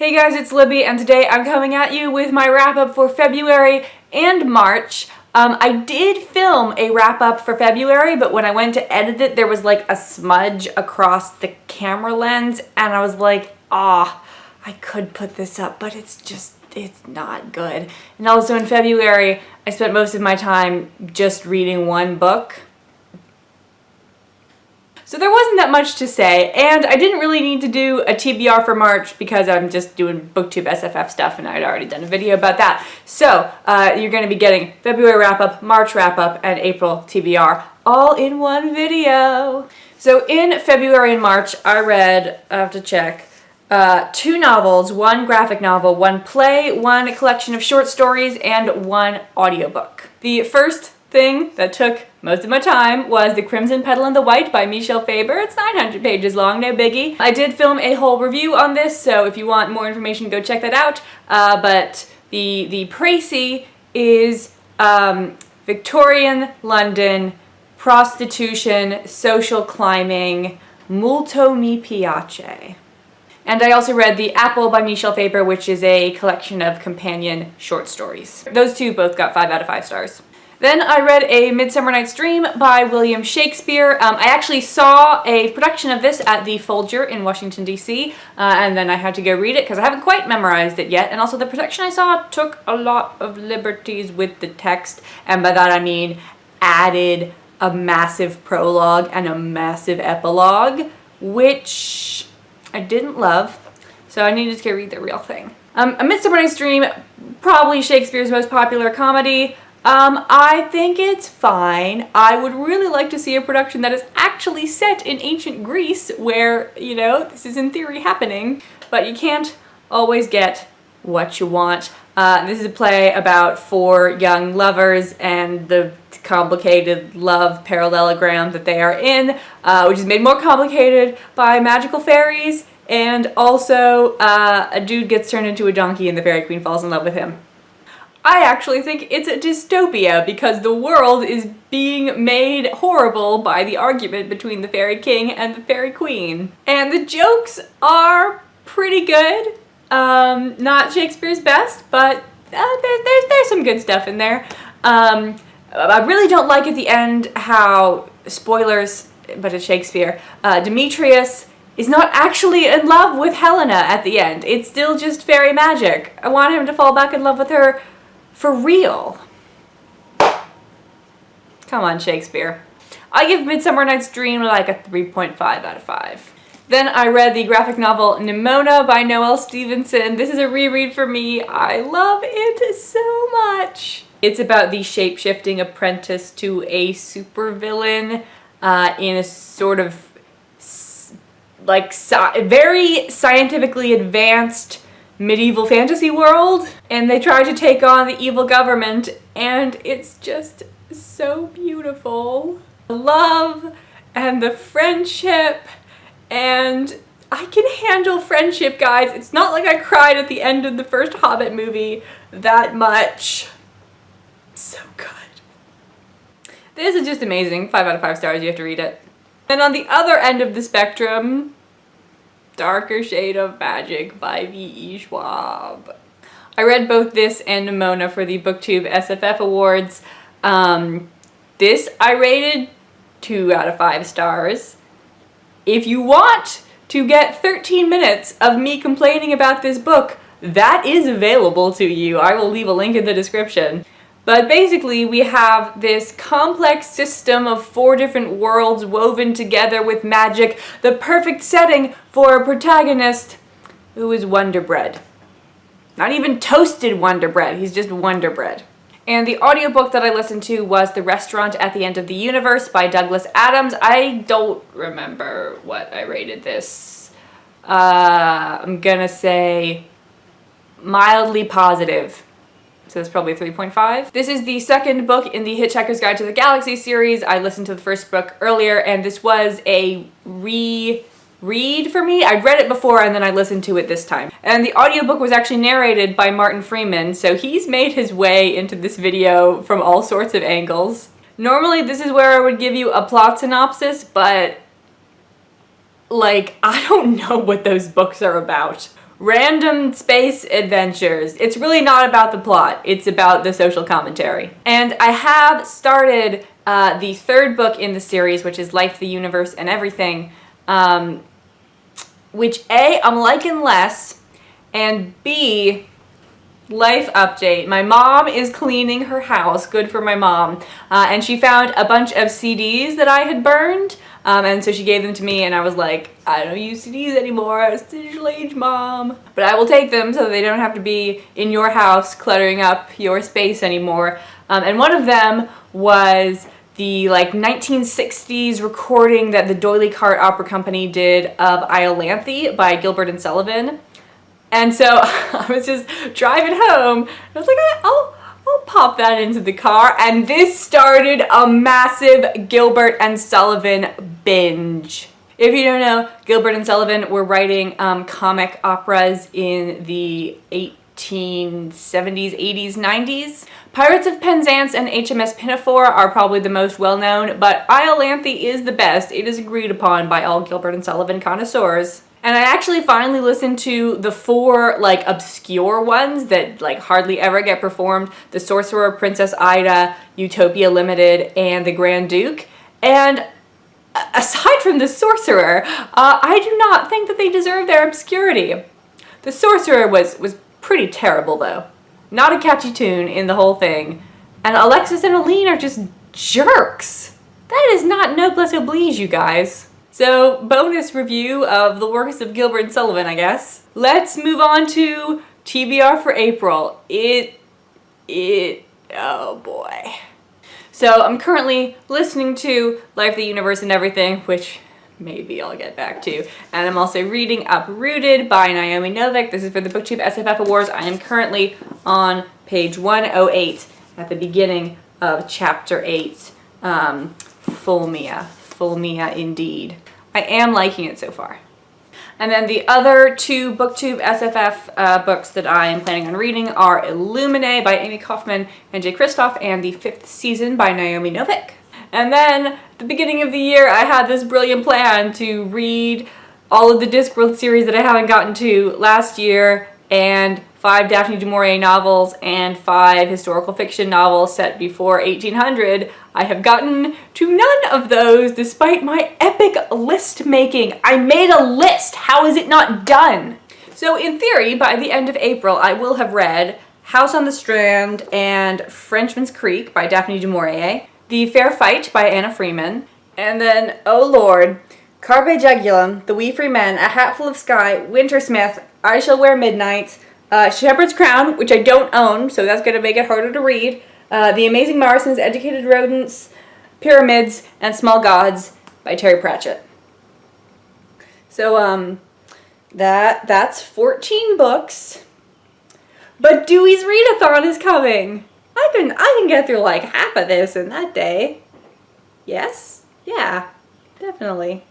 Hey guys, it's Libby, and today I'm coming at you with my wrap-up for February and March. I did film a wrap-up for February, but when I went to edit it, there was like a smudge across the camera lens, and I was like, I could put this up, but it's not good. And also in February, I spent most of my time just reading one book. So there wasn't that much to say, and I didn't really need to do a TBR for March because I'm just doing BookTube SFF stuff and I'd already done a video about that. So you're going to be getting February wrap-up, March wrap-up, and April TBR all in one video. So in February and March, I read, I have to check, 2 novels, 1 graphic novel, 1 play, 1 collection of short stories, and 1 audiobook. The first thing that took most of my time was The Crimson Petal and the White by Michel Faber. It's 900 pages long, no biggie. I did film a whole review on this, so if you want more information, go check that out. But the précis is Victorian London, prostitution, social climbing, molto mi piace. And I also read The Apple by Michel Faber, which is a collection of companion short stories. Those two both got 5 out of 5 stars. Then I read A Midsummer Night's Dream by William Shakespeare. I actually saw a production of this at the Folger in Washington, D.C., and then I had to go read it because I haven't quite memorized it yet. And also the production I saw took a lot of liberties with the text, and by that I mean added a massive prologue and a massive epilogue, which I didn't love, so I needed to go read the real thing. A Midsummer Night's Dream, probably Shakespeare's most popular comedy. I think it's fine. I would really like to see a production that is actually set in ancient Greece where, you know, this is in theory happening, but you can't always get what you want. This is a play about 4 young lovers and the complicated love parallelogram that they are in, which is made more complicated by magical fairies, and also a dude gets turned into a donkey and the fairy queen falls in love with him. I actually think it's a dystopia because the world is being made horrible by the argument between the fairy king and the fairy queen. And the jokes are pretty good. Not Shakespeare's best, but there's some good stuff in there. I really don't like at the end how, spoilers, but it's Shakespeare, Demetrius is not actually in love with Helena at the end. It's still just fairy magic. I want him to fall back in love with her for real. Come on, Shakespeare. I give Midsummer Night's Dream like a 3.5 out of 5. Then I read the graphic novel Nimona by Noelle Stevenson. This is a reread for me. I love it so much. It's about the shape-shifting apprentice to a supervillain in a sort of like very scientifically advanced medieval fantasy world, and they try to take on the evil government, and it's just so beautiful. The love and the friendship, and I can handle friendship, guys. It's not like I cried at the end of the first Hobbit movie that much. So good. This is just amazing. 5 out of 5 stars, you have to read it. And on the other end of the spectrum, Darker Shade of Magic by V.E. Schwab. I read both this and Nimona for the BookTube SFF Awards. This I rated 2 out of 5 stars. If you want to get 13 minutes of me complaining about this book, that is available to you. I will leave a link in the description. But basically, we have this complex system of 4 different worlds woven together with magic, the perfect setting for a protagonist who is Wonder Bread. Not even toasted Wonder Bread, he's just Wonder Bread. And the audiobook that I listened to was The Restaurant at the End of the Universe by Douglas Adams. I don't remember what I rated this. I'm gonna say mildly positive. So it's probably 3.5. This is the second book in the Hitchhiker's Guide to the Galaxy series. I listened to the first book earlier, and this was a reread for me. I'd read it before and then I listened to it this time. And the audiobook was actually narrated by Martin Freeman, so he's made his way into this video from all sorts of angles. Normally this is where I would give you a plot synopsis, but like, I don't know what those books are about. random space adventures. It's really not about the plot, it's about the social commentary. And I have started the third book in the series, which is Life, the Universe, and Everything, which A, I'm liking less, and B, life update. My mom is cleaning her house, good for my mom, and she found a bunch of CDs that I had burned, and so she gave them to me, and I was like, I don't use CDs anymore, it's digital age, Mom. But I will take them so that they don't have to be in your house cluttering up your space anymore. And one of them was the 1960s recording that the D'Oyly Carte Opera Company did of Iolanthe by Gilbert and Sullivan. And so I was just driving home, I was like, I'll pop that into the car, and this started a massive Gilbert and Sullivan binge. If you don't know, Gilbert and Sullivan were writing comic operas in the 1870s, 80s, 90s. Pirates of Penzance and HMS Pinafore are probably the most well-known, but Iolanthe is the best. It is agreed upon by all Gilbert and Sullivan connoisseurs. And I actually finally listened to the 4 obscure ones that hardly ever get performed: The Sorcerer, Princess Ida, Utopia Limited, and The Grand Duke. And aside from The Sorcerer, I do not think that they deserve their obscurity. The Sorcerer was pretty terrible though. Not a catchy tune in the whole thing. And Alexis and Aline are just jerks. That is not noblesse oblige, you guys. So, bonus review of the works of Gilbert and Sullivan, I guess. Let's move on to TBR for April. Oh boy. So, I'm currently listening to Life, the Universe, and Everything, which maybe I'll get back to. And I'm also reading Uprooted by Naomi Novik. This is for the BookTube SFF Awards. I am currently on page 108 at the beginning of chapter 8. Full Mia indeed. I am liking it so far. And then the other 2 BookTube SFF books that I am planning on reading are Illuminae by Amy Kaufman and Jay Kristoff, and The 5th Season by Naomi Novik. And then at the beginning of the year, I had this brilliant plan to read all of the Discworld series that I haven't gotten to last year, and 5 Daphne du Maurier novels and 5 historical fiction novels set before 1800. I have gotten to none of those despite my epic list making. I made a list! How is it not done? So in theory, by the end of April, I will have read House on the Strand and Frenchman's Creek by Daphne du Maurier, The Fair Fight by Anna Freeman, and then, oh lord, Carpe Jagulum, The Wee Free Men, A Hatful of Sky, Wintersmith, I Shall Wear Midnight, Shepherd's Crown, which I don't own, so that's going to make it harder to read, The Amazing Morrisons, Educated Rodents, Pyramids, and Small Gods by Terry Pratchett. So, that's 14 books. But Dewey's Readathon is coming! I can get through half of this in that day. Yes? Yeah, definitely.